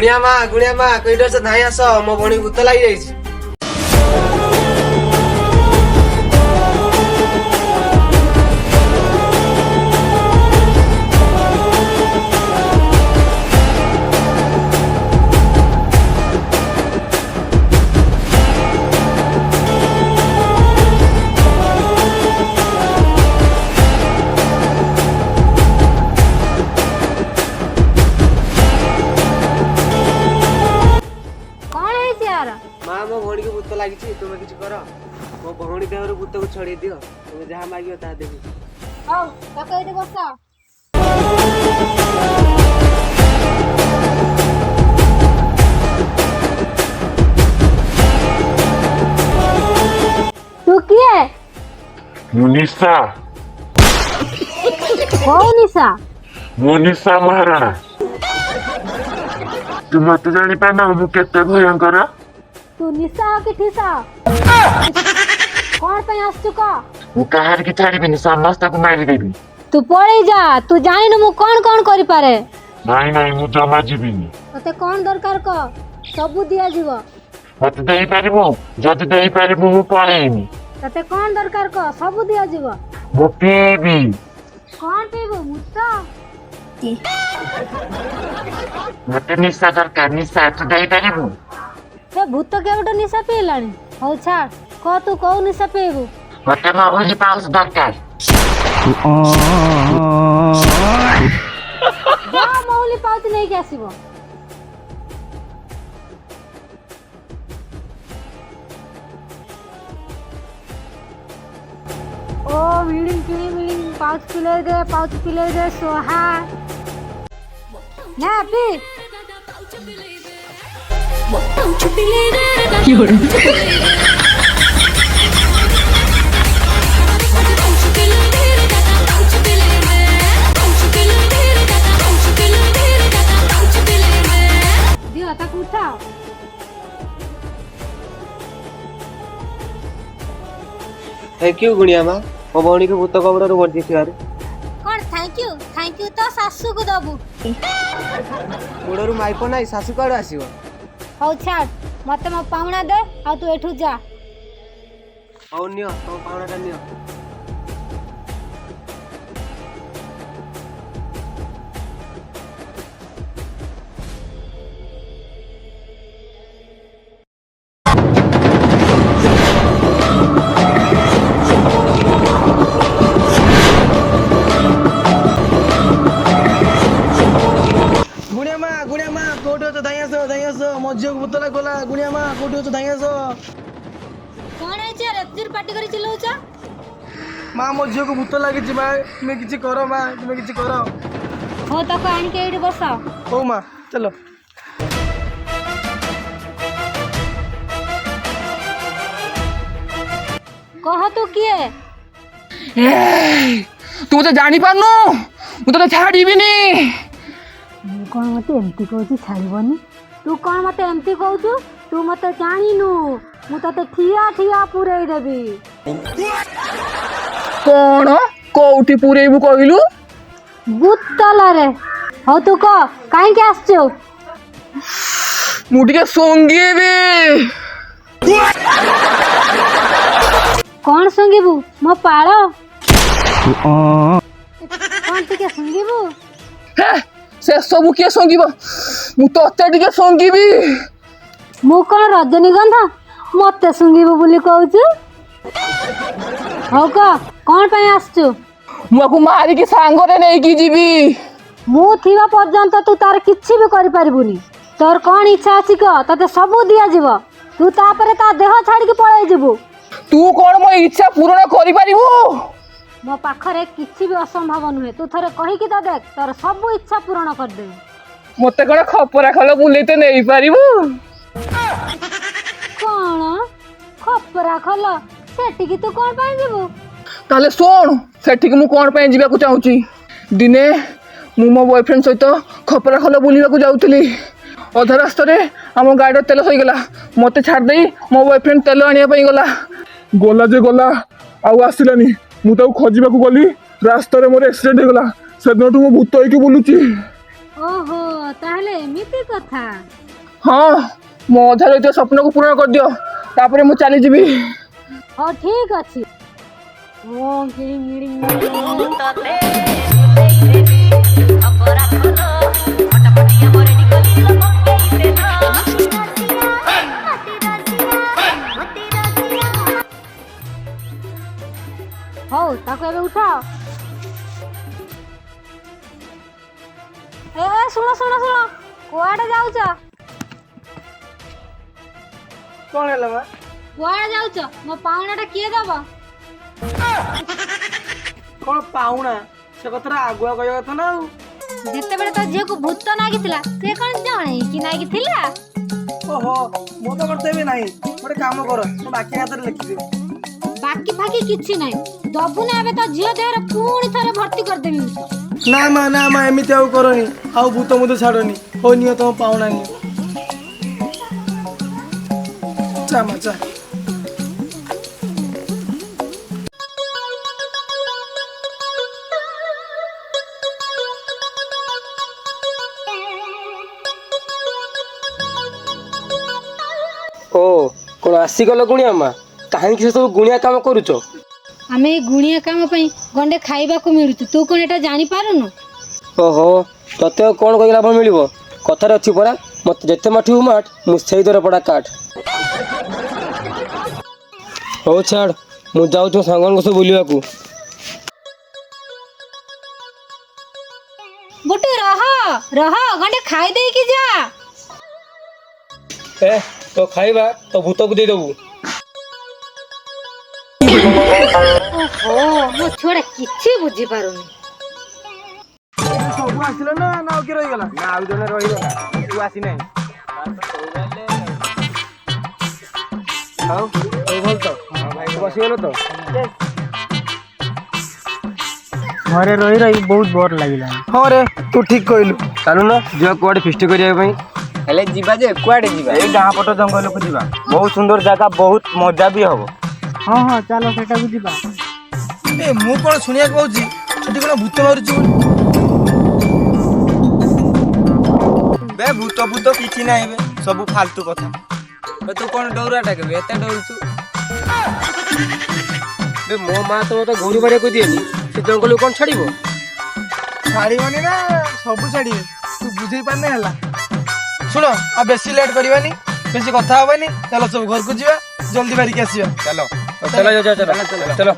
गुणिया माँ कईट से धाई आस मो भौणी भूत लगी जाइए। माँ मो भौणी को भूत लगी तुम किसी कर मो भौणी देह भूत को छड़े दियो तुम जहाँ मांग ता देवी। तू किए मुनिसा कौन निशा मुनिसा महाराणा तू मत जानी पाना मु केते भयंकर तू निशा कि ठिसा कौन पे आसचु का मु कहार की छाड़ीबिनी समस्त को मारी देबी। तू पळी जा तू जानिनु मु कौन कौन करि पारे नाई नाई मु जमा जीबिनी तते कौन दरकार क सब दिया जीव मत देई पारिबो जदि देई पारिबो मु पळेइनी तते कौन दरकार क सब दिया जीव मु पीबी कौन पीबो मुत्ता मत निशा दरकार निशा तू देई पारिबो से भूत केवटो निशा पीलानी हौ छाड़ क तू कौ निशा पीबू मत माहुली पाउस दरकार जा मौली पाउच नहीं के आसीबो ओ मिलिंग पाउच पिले दे सोहा ना पी दियो तक उठाओ थैंक यू गुणिया माँ मो भौणी को भूत कबड़ बची थी। कौन थैंक यू तो सासू को दबू गोड़ू माइप ना शाशु कड़ आसो हौ छाड़ मते मो पाहुणा दे आ तू एठू जा हौ नियो तुम पावनाटा नियो। गुणिया माँ कोठी हो तो धाई आस मो झील को भूत लगला गुणिया माँ कोठी हो तो धाई आस। कौन है जे रेप्तिर पार्टी करी चिल्लाउछ माँ मो झील को भूत लगी माँ तुम्हें किसी कर माँ तुम्हें किसी कर। हो तक आन के एठी बसा हो माँ चलो कह तू किए तू तो जानी पारनु मु तो छाड़ीबिनी ମୁଁ କଣ ମତେ ଏମିତି କହୁଛି ଛାଡ଼ିବନି ତୁ କଣ ମତେ ଏମିତି କହୁଛୁ ତୁ ମତେ ଜାଣିନୁ ମୁଁ ତତେ ଠିଆ ଠିଆ ପୁରେଇ ଦେବି कौन कोठी पुरेबु कहलु ବୁତଲରେ ହଉ ତୁ କହ କାହିଁକି ଆସିଛୁ मु टिके सोंगीबी କଣ ଶୁଙ୍ଗିବୁ ମୋ ପାଳ କଣ ଟିକେ ଶୁଙ୍ଗିବୁ से सबु किए सोंगीब मु तते टिके सोंगीबी ମୁଁ କଣ ରଜନୀଗନ୍ଧା ମତେ ଶୁଙ୍ଗିବୁ ବୋଲି କହୁଛୁ ହଉ କହ କଣ ପାଇଁ ଆସିଛୁ मुआकु मारी की सांगरे नहीं की जीबी ମୁଁ ଥିବା ପର୍ଯ୍ୟନ୍ତ ତୁ ତାର କିଛି ବି କରିପାରିବୁନି ତୋର କଣ ଇଚ୍ଛା ଅଛି କହ ତତେ ସବୁ ଦିଆଯିବ ତୁ ତାପରେ ତା ଦେହ ଛାଡ଼ିକି ପଳେଇ ଯିବୁ तू कौन मो इच्छा पूर्ण करि परिबु ମୋ ପାଖରେ କିଛି ବି ଅସମ୍ଭବ ନୁହେଁ ତୁ ଥରେ କହିକି ତ ଦେଖ ତୋର ସବୁ ଇଚ୍ଛା ପୂରଣ କରିଦେବି मते कोन खपरा खल बुलेते नहीं परिबु କଣ ଖପରା ଖଲ ସେଠିକି ତୁ କଣ ପାଇଁ ଯିବୁ ताले सुन सेठिक मु कौन पे जीवा को चाहूची दिने मु मो बॉयफ्रेंड सहित खपरा खल बुलिबा को जाउतली अधा रास्ता रे हम गाड़ी तेल सही गला मते छाड़ देई मो बॉयफ्रेंड तेल आनिया पई गला गला जे गला आउ आसिलानी मु ताऊ खोजिबा को गली रास्ता रे मोर एक्सीडेंट हे गला सेदिनटू मु भूत होइके बुलुची ଓହୋ ତାହେଲେ ଏମିତି କଥା। ହଁ ମୋ ଅଧା ରହିଥିବା ସ୍ୱପ୍ନକୁ ପୂରଣ କରିଦିଅ, ତାପରେ ମୁଁ ଚାଲିଯିବି। ହଉ ଠିକ ଅଛି। ଓ ଗିଳି ଗିଳି ହଉ ତାକୁ ଏବେ ଉଠାଅ। ଏ ଶୁଣ ଶୁଣ ଶୁଣ, କୁଆଡେ ଯାଉଛ? କଣ ହେଲା ବା? କୁଆଡେ ଯାଉଛ? ମୋ ପାଉଣାଟା କିଏ ଦବ? କଣ ପାଉଣା? ସେ କଥାଟା ଆଗୁଆ କହିବା କଥା ନା ଆଉ। ଯେତେବେଳେ ତ ଝିଅକୁ ଭୂତ ନାଗିଥିଲା ସେ କଣ ଜଣେଇକି ନାଗିଥିଲା? ଓହୋ ମୁଁ ତ କରିଦେବି ନାହିଁ। ଗୋଟେ କାମ କର, ମୋ ବାକି ହାତରେ ଲେଖିଦିଅ। ବାକି ଫାକି କିଛି ନାହିଁ, ଦବୁ ନା ଏବେ ତ ଝିଅ ଦେହରେ ପୁଣି ଥରେ ଭର୍ତ୍ତି କରିଦେବି ଭୂତ। ନା ମା ଏମିତି ଆଉ କରନି, ଆଉ ଭୂତ ମୁତ ଛାଡନି। ହଉ ନିଅ ତମ ପାଉଣା ନିଅ। ଚା ମା ଚା। ଓ କଣ ଆସିଗଲ ଗୁଣିଆ ମା? କାହିଁକି ସେ ସବୁ ଗୁଣିଆ କାମ କରୁଛ? ଆମେ ଏଇ ଗୁଣିଆ କାମ ପାଇଁ ଗଣ୍ଡେ ଖାଇବାକୁ ମିଳୁଛୁ, ତୁ କଣ ଏଟା ଜାଣିପାରୁନୁ? ଓହୋ ତତେ ଆଉ କଣ କହି ଲାଭ ମିଳିବ? କଥାରେ ଅଛି ପରା, ମତେ ଯେତେ ମାଠିବୁ ମାଠ, ମୁଁ ସେଇ ଦର ପଡ଼ା କାଠ। ହଉ ଛାଡ଼, ମୁଁ ଯାଉଛି ମୋ ସାଙ୍ଗମାନଙ୍କ ସହ ବୁଲିବାକୁ। ବୁଟୁ ରହ ରହ, ଗଣ୍ଡେ ଖାଇ ଦେଇକି ଯା। ଏ ତ ଖାଇବା ତ ଭୂତକୁ ଦେଇଦବୁ। ଓହୋ ମୋ ଛୁଆଟା କିଛି ବୁଝିପାରୁନି। ସବୁ ଆସିଲ ନା ଆଉ କିଏ ରହିଗଲା? ନା ଆଉ ଜଣେ ରହିଗଲା, ତୁ ଆସିନାହିଁ। ଆଉ ସବୁ ଭଲ ତ? ଭାଇ ବସିଗଲ ତ? ଘରେ ରହି ରହି ବହୁତ ବୋର ଲାଗିଲା। ହଁ ରେ ତୁ ଠିକ କହିଲୁ। ଚାଲୁନ ଯିବା କୁଆଡେ ଫିଷ୍ଟ କରିବା ପାଇଁ। ହେଲେ ଯିବା ଯେ କୁଆଡେ ଯିବା? ଏଇ ଗାଁ ପଟ ଜଙ୍ଗଲକୁ ଯିବା, ବହୁତ ସୁନ୍ଦର ଜାଗା, ବହୁତ ମଜା ବି ହବ। ହଁ ଚାଲ ସେଟାକୁ ଯିବା। ଏ ମୁଁ କଣ ଶୁଣିବାକୁ ପାଉଛି ସେଠି କଣ ଭୂତ ମାରୁଛି ବୋଲି? ବେ ଭୂତ ଭୂତ କିଛି ନାହିଁ ବେ, ସବୁ ଫାଲତୁ କଥା। ତୁ କଣ ଡରୁଆଟା କେବେ ଏତେ ଡରୁଛୁ? ବେ ମୋ ମା ତ ମତେ ଘରୁ ବାଡିବାକୁ ଦିଏନି, ସେ ଜଙ୍ଗଲକୁ କଣ ଛାଡିବ? ଛାଡିବନି ନା, ସବୁ ଛାଡିବେ। ତୁ ବୁଝେଇ ପାରିଲେ ହେଲା। ଶୁଣ ଆଉ ବେଶୀ ଲେଟ୍ କରିବାନି, ବେଶୀ କଥା ହବାନି। ଚାଲ ସବୁ ଘରକୁ ଯିବା, ଜଲ୍ଦି ବାହାରିକି ଆସିବା। ଚାଲ ଚାଲ ଚାଲ।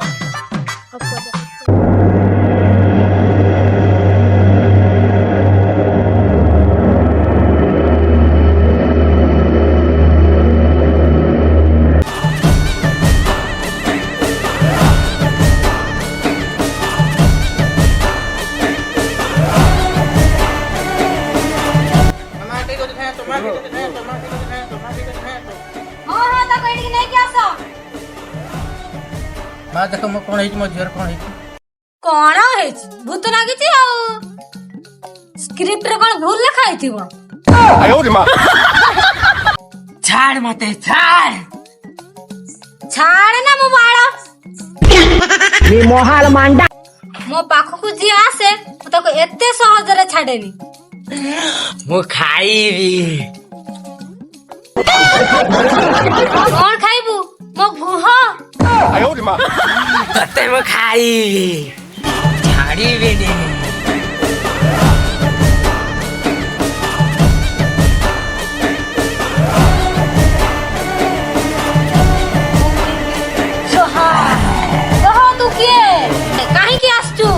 ହଁ ତାକୁ ଏଠିକି ନେଇକି ଆସ। ମା ଦେଖ ମୋ କଣ ହେଇଛି, ମୋ ଝିଅର କଣ ହେଇଛି? କଣ ହେଇଛି? ଭୂତ ଲାଗିଛି ଆଉ। ସ୍କ୍ରିପ୍ଟରେ କଣ ଭୁଲ ଲେଖା ହେଇଥିବ? ଛାଡ ମତେ ଛାଡ। ଛାଡେ ନା ମୋ ବାଳ। ମୋ ପାଖକୁ ଯିଏ ଆସେ ମୁଁ ତାକୁ ଏତେ ସହଜରେ ଛାଡେନି। ମୁଁ ଖାଇବି। କଣ ଖାଇବୁ? ମୋ ଗୁହ। ତତେ ମୁଁ ଖାଇବି, ଛାଡିବିନି। ତୁ କିଏ? କାହିଁକି ଆସିଛୁ?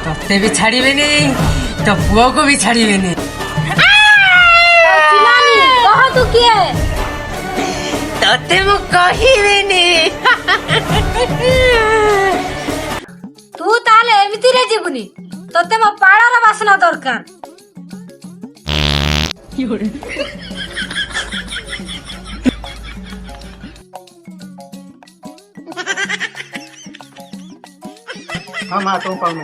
ତତେ ବି ଛାଡିବିନି, ତୋ ପୁଅକୁ ବି ଛାଡିବିନି। କହ ତୁ କିଏ? ତତେ ମୁଁ କହିବିନି। ତୁ ତାହେଲେ ଏମିତିରେ ଯିବୁନି, ତତେ ମୋ ପାଳର ବାସନା ଦରକାର। ହଁ ମା ତମ ପାଉଣା।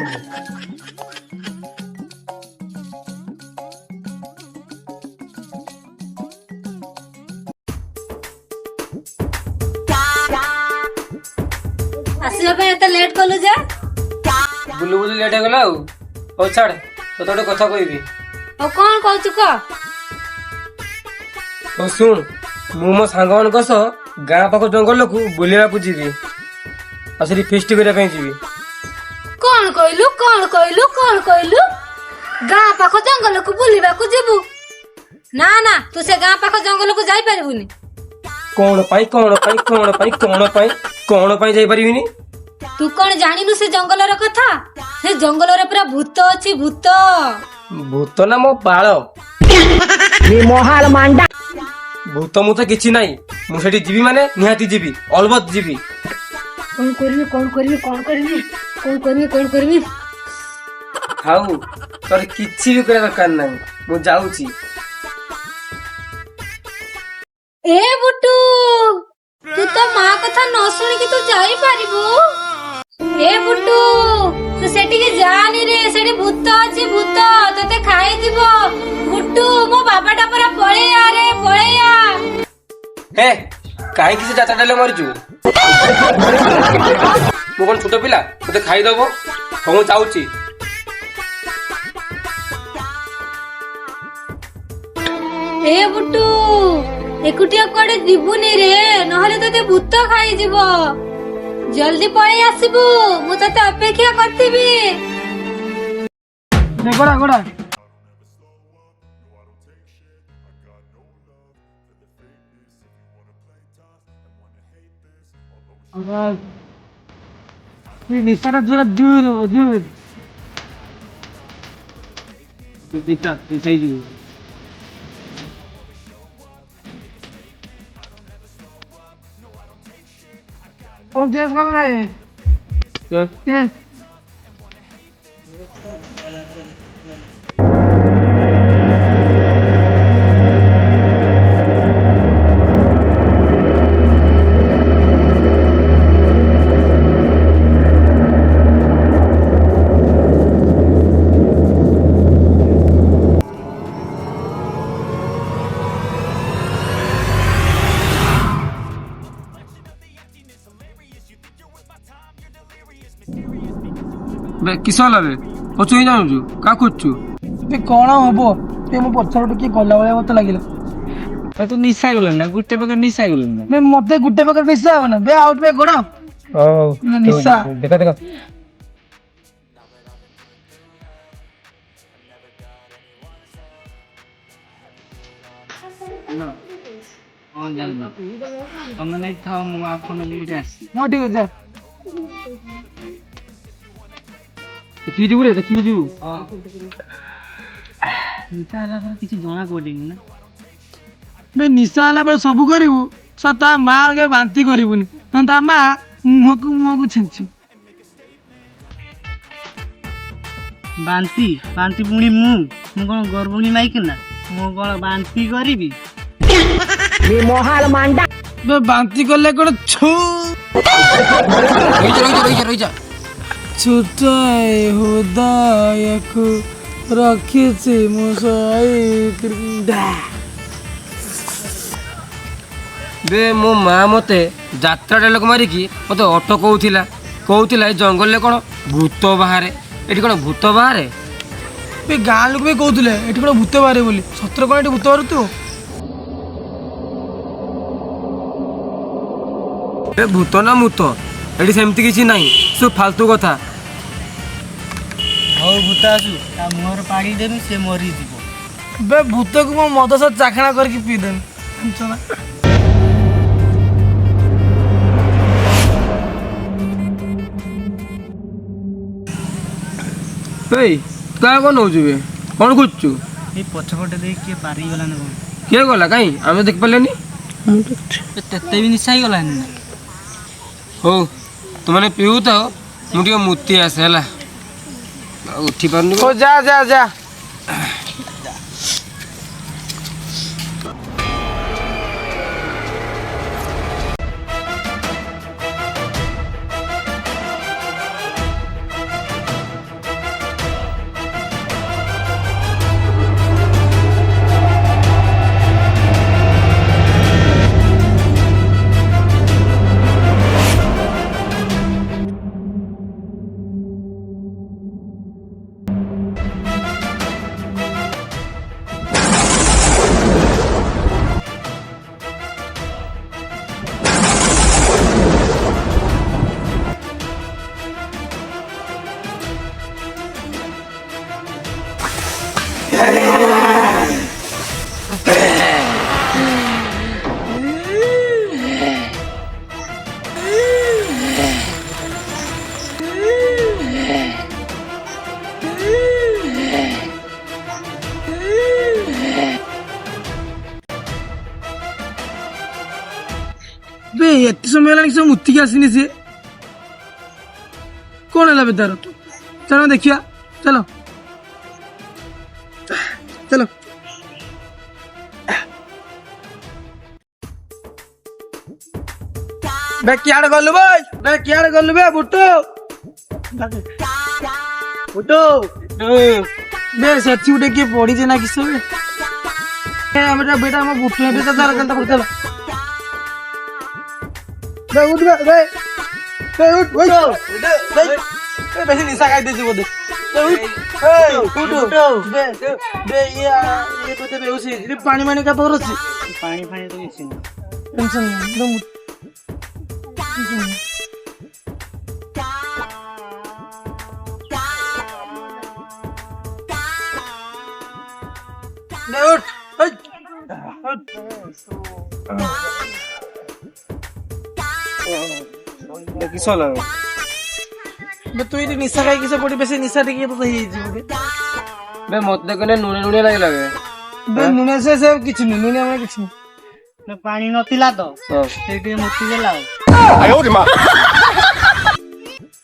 ଆସିବା ପାଇଁ ଏତେ ଲେଟ୍ କଲୁ ଯେ? ବୁଲୁ ଲେଟ୍ ହେଇଗଲା ଆଉ। ହଉ ଛାଡ, ତତେ ଗୋଟେ କଥା କହିବି। ଆଉ କଣ କହୁଛୁ କହ? ହଉ ଶୁଣ, ମୁଁ ମୋ ସାଙ୍ଗମାନଙ୍କ ସହ ଗାଁ ପାଖ ଜଙ୍ଗଲକୁ ବୁଲିବାକୁ ଯିବି ଆଉ ସେଠି ଫିଷ୍ଟ କରିବା ପାଇଁ ଯିବି। କଣ କହିଲୁ କଣ କହିଲୁ କଣ କହିଲୁ? ଗାଁ ପାଖ ଜଙ୍ଗଲକୁ ବୁଲିବାକୁ ଯିବୁ? ନା ନା, ତୁ ସେ ଗାଁ ପାଖ ଜଙ୍ଗଲକୁ ଯାଇପାରିବୁନି। କଣ ପାଇଁ କଣ ପାଇଁ କଣ ପାଇଁ କଣ ପାଇଁ କଣ ପାଇଁ ଯାଇପାରିବିନି? ତୁ କଣ ଜାଣିନୁ ସେ ଜଙ୍ଗଲର କଥା? ସେ ଜଙ୍ଗଲରେ ପୁରା ଭୂତ ଅଛି, ଭୂତ। ଭୂତ ନା ମୋ ବାଳ? ଭୂତ ମୁଁ ତ କିଛି ନାହିଁ। ମୁଁ ସେଠି ଯିବି ମାନେ ନିହାତି ଯିବି, ଅଲବତ ଯିବି। କଣ କରିବି କଣ କରିବି କଣ କରିବି କଣ କରିବି କଣ କରିବି? ଆଉ ତୋର କିଛି ବି କରିବା ଦରକାର ନାହିଁ, ମୁଁ ଯାଉଛି। ଏ ବୁଟୁ, ତୁ ତ ମା କଥା ନ ଶୁଣିକି ତୁ ଯାଇପାରିବୁ? ଏ ବୁଟୁ, ତୁ ସେଠିକି ଯାଆନି ରେ, ସେଠି ଭୂତ ଅଛି, ଭୂତ ତତେ ଖାଇଯିବ। ବୁଟୁ, ମୋ ବାବାଟା ପରା ପଳେଇଆ ରେ, ପଳେଇଆ। ହେ, କାହିଁକି ସେ ଯାତ୍ରା ଡାଲେ ମରିଛୁ? ମୁଁ କଣ ଛୋଟ ପିଲା ମତେ ଖାଇଦବ? ହଉ ମୁଁ ଯାଉଛି। ଏ ବୁଟୁ, ଏକୁଟିଆ କୁଆଡେ ଯିବୁନି ରେ, ନହେଲେ ତତେ ଭୂତ ଖାଇଯିବ। ଜଲ୍ଦି ପଳେଇ ଆସିବୁ, ମୁଁ ତତେ ଅପେକ୍ଷା କରିଥିବି। ଗୋଡ଼ା ଗୋଡ଼ା ନିଶାଟା ଯୋଉଟା ଦୂର ଦୂର ଦିଟା ହେଇଯିବ। कौन देश का है? Yes. କିସ ହେଲା ବେ? ପଛୁଇ ଜାଣୁଛୁ କା ଖୋଜୁଛୁ? କଣ ହବ? ମୋ ପଛରେ ଟିକେ ଗଲା ଭଳିଆ ମତେ ଲାଗିଲା। ତୁ ନିଶା ଗଲଣି ନା, ଗୋଟେ ପ୍ରକାର ନିଶା ଗଲଣି ନା। ମତେ ଗୋଟେ ପ୍ରକାର ନିଶା ହବ ନା ବେ, ଆଉ ଟିକେ ଗୋଡ ନିଶା। ଦେଖ ଦେଖ ତମେ ନେଇ ଥାଅ, ମୁଁ ଆପଣ ନେଇକି ଆସିବି। ହଁ ଠିକ ଅଛି। ଦେଖିକି ଯିବୁ ରେ, ଦେଖିକି ଯିବୁ। ନିଶା ହେଲା ପରେ କିଛି ଜଣା ପଡେନି ନା। ବେ ନିଶା ହେଲା ବେଳେ ସବୁ କରିବୁ, ତା ମା ଆଗେ ବାନ୍ତି କରିବୁନି, ତା ମା ମୁହଁକୁ ଛିଞ୍ଚୁ। ବାନ୍ତି ବାନ୍ତି ପୁଣି ମୁଁ କଣ ଗର୍ଭଣୀ ମାଇକି ନା, ମୁଁ କଣ ବାନ୍ତି କରିବି? ବେ ବାନ୍ତି କଲେ କଣ ରହିଯା। ଛୋଟ ହୃଦୟକୁ ରଖିଛି ମୁଁ ବେ ମୋ ମା ମତେ ଯାତ୍ରା ଡାଇଲଗ ମାରିକି ମତେ ଅଟକଉଥିଲା, କହୁଥିଲା ଏ ଜଙ୍ଗଲରେ କଣ ଭୂତ ବାହାରେ। ଏଠି କଣ ଭୂତ ବାହାରେ? ବେ ଗାଁ ଲୋକ ବି କହୁଥିଲେ ଏଠି କଣ ଭୂତ ବାହାରେ ବୋଲି। ସତରେ କଣ ଏଠି ଭୂତ ବାହାରୁ? ଏ ଭୂତ ନା ମୁତ, ଏଠି ସେମିତି କିଛି ନାହିଁ, ସବୁ ଫାଲତୁ କଥା। ହଉ ଭୂତ ଆସୁ, ତା ମୁହଁରେ ପାଣି ଦେବି, ସେ ମରିଯିବ। ବେ ଭୂତକୁ ମୋ ମଦ ସହ ଚାଖଣା କରିକି ପିଇଦେବି। ଜାଣିଛ ନା? ଏଇ କାହା କଣ ନଉଛୁ ବେ? କଣ ଖୋଜୁଛୁ? ଏଇ ପଛପଟେ ଦେଇ କିଏ ପାରିଗଲା ନା କଣ? କିଏ ଗଲା? କାହିଁ ଆମେ ଦେଖିପାରିଲେନି। ତେତେ ବି ନିଶା ହେଇଗଲାଣି ନା? ହଉ ତୁମେ ପିଉ ଥାଅ, ମୁଁ ଟିକେ ମୁତି ଆସେ ହେଲା। ଉଠି ପାରୁନି। ହଉ ଯା ଯା ଯା। ବେ ଏତେ ସମୟ ହେଲାଣି ସେ ମୁତିକି ଆସିନି ସିଏ କଣ ହେଲା ବେ ତାର ଚାଲ ଦେଖିବା ଚାଲ ଚାଲ ବେ କିଆଡେ ଗଲୁ ଭାଇ ବେ କିଆଡେ ଗଲୁ ବେ ବୁଟୁ ବୁଟୁ ବେ ସେଠି ଗୋଟେ କିଏ ପଡିଛି ନା କିସ ବେ ଆମେ ବେଟା ଆମ ବୁଟୁ ଏବେ ତ ତାର କେନ୍ତା ପଡିଥିଲା ବେ ଉଠ ବେ ବେ ଉଠ ବେଶୀ ନିଶା ଖାଇ ଦେଇଛି ବୋଧେ ପାଣି ମାଣି କା ତୋର ଅଛି ପାଣି ଫାଣି ତ କିଛି ନାହିଁ। ଟେନସନ୍ ନାହିଁ କିସ ଲାଗେ ତୁ ଏଠି ନିଶା ଖାଇକି ସେ ପଡି ବେଶୀ ନିଶା ଟିକେ ତ ହେଇଯାଇଛି ବୋଧେ ବେ ମତେ କହିଲେ ନୁଣେ ନୁଣେ ଲାଗିଲା ବେ ନୁଣିଆ ସେ କିଛି ନୁହେଁ ନୁଣିଆ ମାନେ କିଛି ନୁହେଁ ପାଣି ନଥିଲା ତ ସେଇଠି ମୁତି ଦେଲା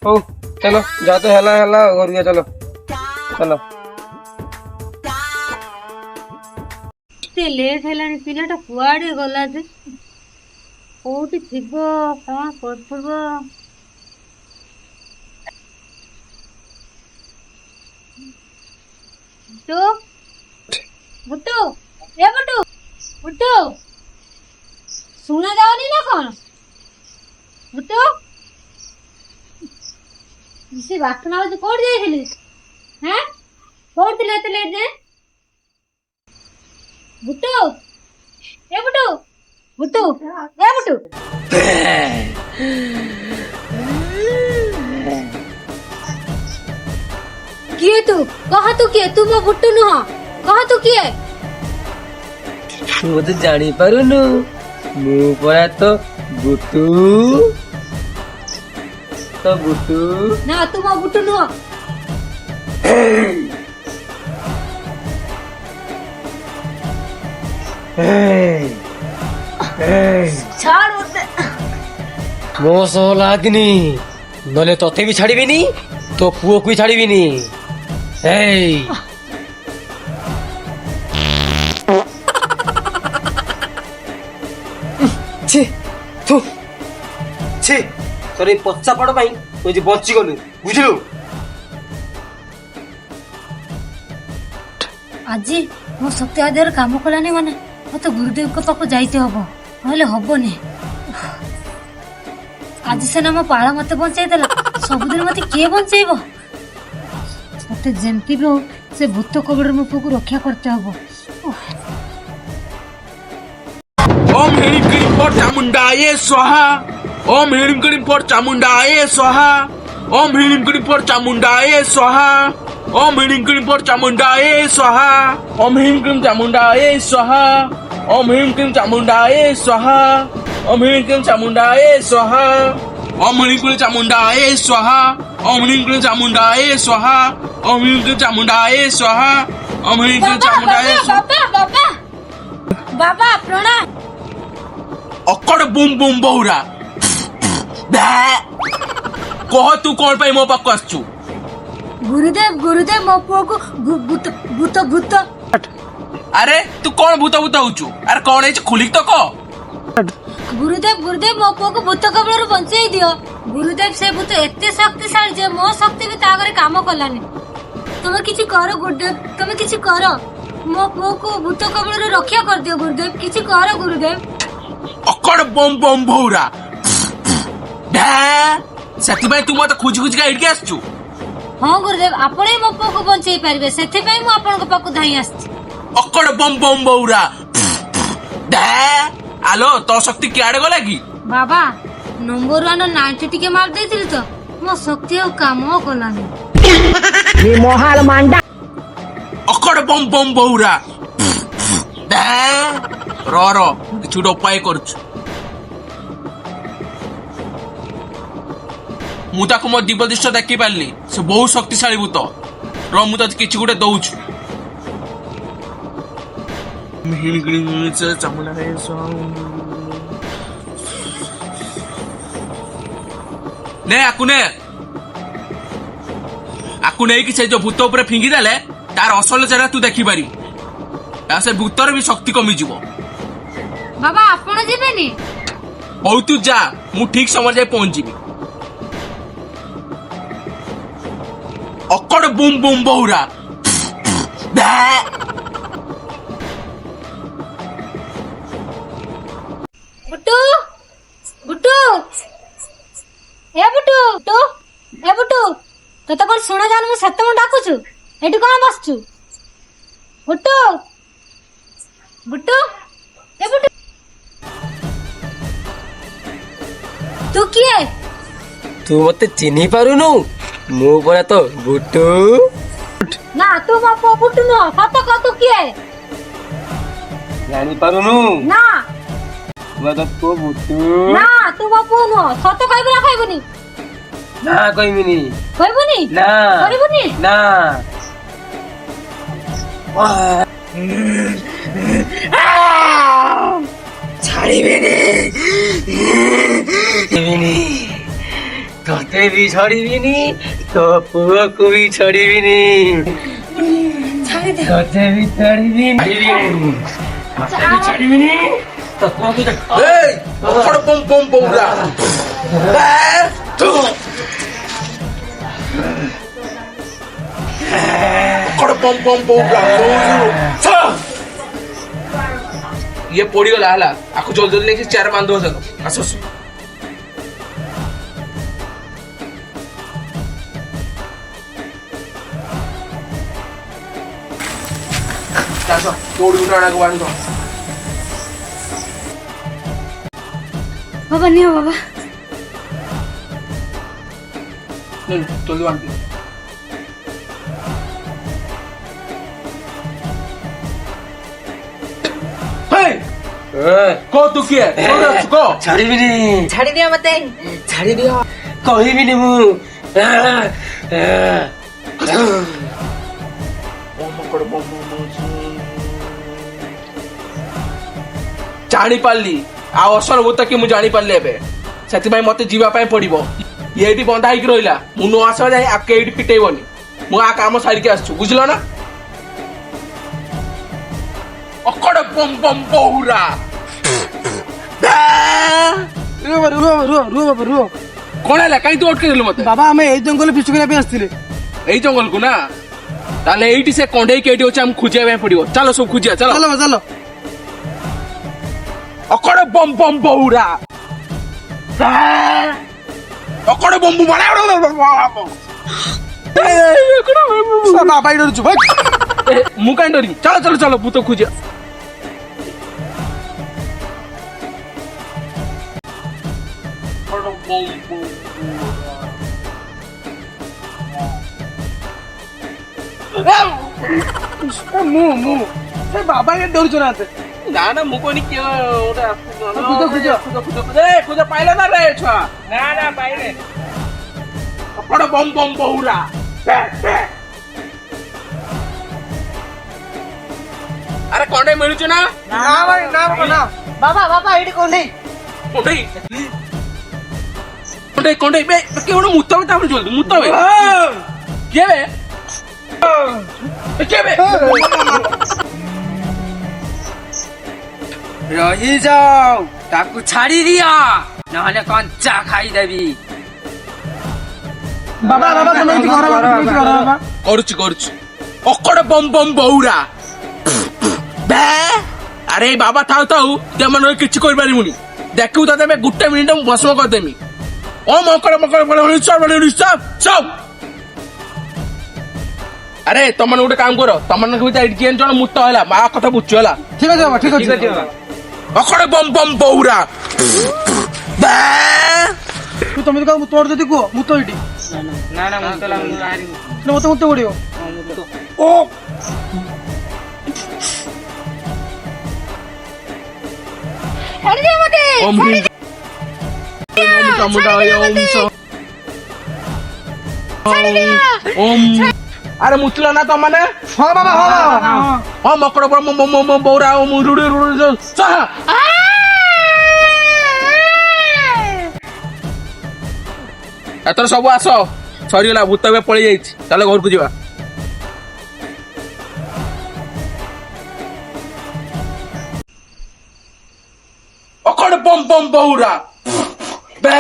ହଉ ଚାଲ ଯାହା ତ ହେଲା ହେଲା ଘରକୁ ଚାଲ ଚାଲ ଏତେ ଲେଟ୍ ହେଲାଣି ପିଲାଟା କୁଆଡେ ଗଲା ଯେ କୋଉଠି ଥିବ କଣ କରୁଥିବ ବୁଟୁ ଏ ବୁଟୁ ବୁଟୁ ଶୁଣା ଯାଉନି ନା କଣ ବୁଟୁ ସେ ବାଟଣା ହଉଛି କୋଉଠି ଯାଇଥିଲି ହେଁ କୋଉଠି ଥିଲେ ଏତେ ଲେଟ୍ ଯେ ବୁଟୁ ଏ ବୁଟୁ ବୁଟୁ ଏ ବୁଟୁ କିଏ ତୁ କହ ତୁ କିଏ ତୁ ମୋ ବୁଟୁ ନୁହଁ କହ ତୁ କିଏ ତୁ ମତେ ଜାଣିପାରୁନୁ ମୁଁ ପରା ତ ବୁଟୁ ନା ତୁ ମୋ ବୁଟୁ ନୁହଁ ଛାଡ ମତେ ମୋ ସହ ଲାଗନି ନହେଲେ ତତେ ବି ଛାଡିବିନି ତୋ ପୁଅକୁ ବି ଛାଡିବିନି ଏଇ ଛି ତୁ ଛି ତୋର ଏଇ ପଚା ପଡ ପାଇଁ ତୁ ଆଜି ବଞ୍ଚିଗଲୁ ବୁଝିଲୁ ଆଜି ମୋ ଶକ୍ତି ଆଧାର କାମ କଲାନି ମାନେ ମତେ ଗୁରୁଦେବଙ୍କ ପାଖକୁ ଯାଇତେ ହବ ନହେଲେ ହବନି ଆଜି ସିନା ମୋ ପାଳ ମତେ ବଞ୍ଚେଇ ଦେଲା ସବୁଦିନ ମତେ କିଏ ବଞ୍ଚେଇବ ମତେ ଯେମିତି ବି ହଉ ସେ ଭୂତ କବଳରୁ ମୋ ପୁଅକୁ ରକ୍ଷା କରତେ ହବ ओम ह्रीं क्लीं फॉर चामुंडाये स्वाहा ओम ह्रीं क्लीं फॉर चामुंडाये स्वाहा ओम ह्रीं क्लीं फॉर चामुंडाये स्वाहा ओम ह्रीं क्लीं फॉर चामुंडाये स्वाहा ओम ह्रीं क्लीं चामुंडाये स्वाहा ओम ह्रीं क्लीं चामुंडाये स्वाहा ओम ह्रीं क्लीं चामुंडाये स्वाहा ओम ह्रीं क्लीं चामुंडाये स्वाहा ओम ह्रीं क्लीं चामुंडाये स्वाहा ओम ह्रीं क्लीं चामुंडाये स्वाहा ओम ह्रीं क्लीं चामुंडाये ବାବା ବାବା ପ୍ରଣାମ ଅକଡ ବୁମ୍ ବୁମ୍ ବହୁରା କହ ତୁ କଣ ପାଇଁ ମୋ ପାଖକୁ ଆସିଛୁ ଗୁରୁଦେବ ଗୁରୁଦେବ ମୋ ପୁଅକୁ ଭୂତ ଭୂତ ଭୂତ ଆରେ ତୁ କଣ ଭୂତ ଭୂତ ହଉଛୁ ଆରେ କଣ ହେଇଛି ଖୋଲିକି ତ କହ ଗୁରୁଦେବ ଗୁରୁଦେବ ମୋ ପୁଅକୁ ଭୂତ କବଳରୁ ବଞ୍ଚେଇ ଦିଅ ଗୁରୁଦେବ ସେ ଭୂତ ଏତେ ଶକ୍ତିଶାଳୀ ଯେ ମୋ ଶକ୍ତି ବି ତା ଆଗରେ କାମ କଲାନି ତମେ କିଛି କର ଗୁରୁଦେବ ତମେ କିଛି କର ମୋ ପୁଅକୁ ଭୂତ କବଳରୁ ରକ୍ଷା କରିଦିଅ ଗୁରୁଦେବ କିଛି କର ଗୁରୁଦେବ ଅକଡ ବମ୍ ବମ୍ ବହୁରା ସେଥିପାଇଁ ତୁ ମତେ ଖୋଜି ଖୋଜିକା ଏଇଠିକି ଆସିଛୁ ହଁ ଗୁରୁଦେବ ଆପଣ ହିଁ ମୋ ପୁଅକୁ ବଞ୍ଚେଇ ପାରିବେ ସେଥିପାଇଁ ମୁଁ ଆପଣଙ୍କ ପାଖକୁ ଧାଇଁ ଆସିଛି ଅକଡ ବମ୍ ବମ୍ ବହୁରା ଆଲୋ ତୋ ଶକ୍ତି କିଆଡେ ଗଲା କି ବାବା ନମ୍ବର 1 90 ଟିକେ ମାରି ଦେଇଥିଲି ତ ମୋ ଶକ୍ତି ଆଉ କାମ କଲାନି ଅକଡ ବମ୍ ବମ୍ ବହୁରା ର କିଛି ଗୋଟେ ଉପାୟ କରୁଛୁ ମୁଁ ତାକୁ ମୋ ଦିବ୍ୟ ଦୃଶ୍ୟ ଦେଖି ପାରିଲି ସେ ବହୁତ ଶକ୍ତିଶାଳୀ ଭୂତ ର ମୁଁ ତତେ କିଛି ଗୋଟେ ଦଉଛୁ নে ଆକୁ ନେଇକି ସେ ଯୋଉ ଭୂତ ଉପରେ ଫିଙ୍ଗି ଦେଲେ ତାର ଅସଲ ଚେହେରା ତୁ ଦେଖିପାରିବୁ। ଆଉ ସେ ଭୂତର ବି ଶକ୍ତି କମିଯିବ। ବାବା ଆପଣ ଯିବେନି? ହଉ ତୁ ଯା, ମୁଁ ଠିକ ସମୟରେ ଯାଇ ପହଞ୍ଚିବି। ଅକଡ ବୁମ୍ ବୁମ୍ ବହୁରା। ବୁଟୁ ବୁଟୁ ଏ ବୁଟୁ ତୁ ଏ ବୁଟୁ ତତେ କଣ ଶୁଣା ଯାଉନି? ମୁଁ ସେତେ ମୁଁ ଡାକୁଛୁ, ଏଠି କଣ ବସଛୁ? ବୁଟୁ ବୁଟୁ ଏ ବୁଟୁ ତୁ କିଏ? ତୁ ମତେ ଚିହ୍ନି ପାରୁନୁ? ମୁଁ ପରା ତ ବୁଟୁ। ନା ତୁ ମୋ ପୁଅ ବୁଟୁ ନୁହଁ, ସତ କହ ତୁ କିଏ? ଜାଣିପାରୁନୁ? ନା ମୁଁ ତ ପୁଅ ବୁଟୁ। ନା ତୁ ମୋ ପୁଅ ନୁହଁ, ସତ କହିବୁ ନା କହିବୁନି? ନା କହିବିନି। କହିବୁନି? ନା କହିବୁନି? ନା। ଛାଡ଼ିବିନି, ତତେ ବି ଛାଡ଼ିବିନି, ତୋ ପୁଅକୁ ବି ଛାଡ଼ିବିନି, ତତେ ବି ଛାଡ଼ିବିନି, ତତେ ବି ଛାଡ଼ିବିନି, ତୋ ପୁଅକୁ ଏଇ ଅକଡ ବୁମ୍ ବୁମ୍ ବହୁରା। ଅକଡ ବୁମ୍ ବୁମ୍ ବହୁରା। ଇଏ ପଡିଗଲା ହେଲା, ଆକୁ ଜଲ୍ଦି ଜଲ୍ଦି ନେଇକି ଚେୟାର ବାନ୍ଧ ଚାଲ। ଆସ ଦୌଡ଼ି ଉଠ ଆଣାକୁ ବାନ୍ଧ। ବାବା ନିଅ ବାବା। ଜଲ୍ଦି ବାନ୍ଧ। କହ ତୁ କିଏ? କହ। ଛାଡ଼ିବିନି, ଛାଡ଼ିଦିଅ ମତେ, ଛାଡ଼ିଦିଅ, କହିବିନି ମୁଁ। ଜାଣିପାରିଲି, ଆଉ ଅସଲ ଭୂତ କି ମୁଁ ଜାଣିପାରିଲି ଏବେ। ସେଥିପାଇଁ ମତେ ଯିବା ପାଇଁ ପଡିବ। ଇଏ ଏଇଠି ବନ୍ଧା ହେଇକି ରହିଲା, ମୁଁ ନ ଆସିବା ଯାଏ ଆକୁ ଏଇଠି ପିଟେଇବନି। ମୁଁ ଆ କାମ ସାରିକି ଆସିଛୁ, ବୁଝିଲ ନା? ଅକଡ ବମ୍ ବମ୍ ବହୁରା। ରୁହ ବାବା ରୁହ। କଣ ହେଲା? କାହିଁ ତୁ ଅଟକେଇ ଦେଲୁ ମତେ? ବାବା ଆମେ ଏଇ ଜଙ୍ଗଲ ପିଛୁ କରିବା ପାଇଁ ଆସିଥିଲେ। ଏଇ ଜଙ୍ଗଲକୁ ନା? ତାହେଲେ ଏଇଠି ସେ କଣ୍ଢେଇକି ଏଇଠି ଅଛି, ଆମକୁ ଖୋଜିବା ପାଇଁ ପଡିବ। ଚାଲ ସବୁ ଖୋଜିବା, ଚାଲ। ଚାଲ। ଅକଡ ବମ୍ ବମ୍ ବହୁରା। ଅକଡ ବମ୍ ବୁମ୍ ବାବା ଏଇଠି ଡରୁଛୁ ଭାଇ। ମୁଁ କାହିଁ ଡରିବି? ଚାଲ ଭୂତ ଖୋଜିବା। ମୁଁ ସେ ବାବା ଏଠି ଡରୁଛୁ ନା ଏତେ। ନା ନା ମୁଁ କହିନି କିଏ ଗୋଟେ ଖୋଜ ପାଇଲ ନା ରେ ଛୁଆ? ନା ପାଇଲେ। ଅକଡ ବମ୍ ବମ୍ ବହୁରା। ଆରେ କଣ୍ଢେଇ ମିଳୁଛି ନା? ବାବା ଏଇଠି କଣ୍ଢେଇ। କଣ୍ଢେଇ ବେ କିଏ ଗୋଟେ ମୁତ ବେ ତାପରେ ଜଲ୍ଦି ମୁତ ବେ। କିଏ ବେ? କିଏ ବେ? ରହିଯାଉ, ତାକୁ ଛାଡ଼ି ଦିଅ, ନହେଲେ କଞ୍ଚା ଖାଇଦେବି। ବାବା ତମେ ଏଇଠି ଘର ବାବା। କରୁଛି। ଅକଡ ବମ୍ ବମ୍ ବହୁରା। ଆରେ ବାବା ଥାଉ ତୁ ଏମାନଙ୍କୁ କିଛି କରିପାରିବୁନି। ଦେଖିବୁ ତତେ ଏବେ ଗୋଟେ ମିନିଟ ମୁଁ ଭସ୍ମ କରିଦେମି। ଓ ମକଡ ଆରେ ତମେ ଗୋଟେ କାମ କର, ତମମାନଙ୍କୁ କିଏ ଜଣ ମୁତ ହେଲା ମା କଥା ବୁଝୁ ହେଲା। ଠିକ ଅଛି ବାବା, ଠିକ ଅଛି। ଅକଡ ବମ୍ ବମ୍ ବହୁରା। ତମେ ତ କାହାକୁ ତୋର ଯଦି କୁହ ମୁଁ ତ ଏଇଠି। ନା ମତେ ପଡିବ। ଓ ଛାଡ଼ିଦିଅ ମତେ। ଆରେ ମୁତିଲ ନା ତମାନେ? ହଁ ବାବା ହଁ ମକଡ ବଉରା ଏଥର ସବୁ ଆସ ସରିଗଲା ଭୂତ ଏବେ ପଳେଇ ଯାଇଛି ଚାଲ ଘରକୁ ଯିବା ଅକଡ ପମ୍ ପମ୍ ବହୁରା ବେ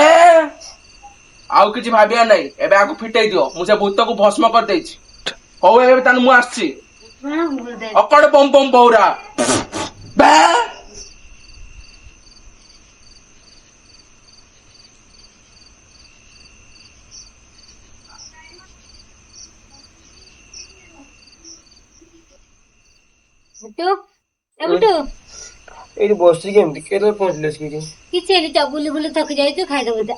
ଆଉ କିଛି ଭାବିବା ନାହିଁ ଏବେ ଆକୁ ଫିଟେଇ ଦିଅ ମୁଁ ସେ ଭୂତକୁ ଭସ୍ମ କରିଦେଇଛି ହଉ ଏବେ ତାହେଲେ ମୁଁ ଆସିଛି ଅକଡ ପମ୍ ପମ୍ ବହୁରା ବେ ବୁଟୁ ଏ ବୁଟୁ ଏଇଠି ବସିଛି କେମିତି କେତେବେଳେ ପହଞ୍ଚିଲେ ସେଠି କିଛି ଏଠି ବୁଲି ବୁଲି ଥକି ଯାଇଛୁ ଖାଇଦବୁ ଯା।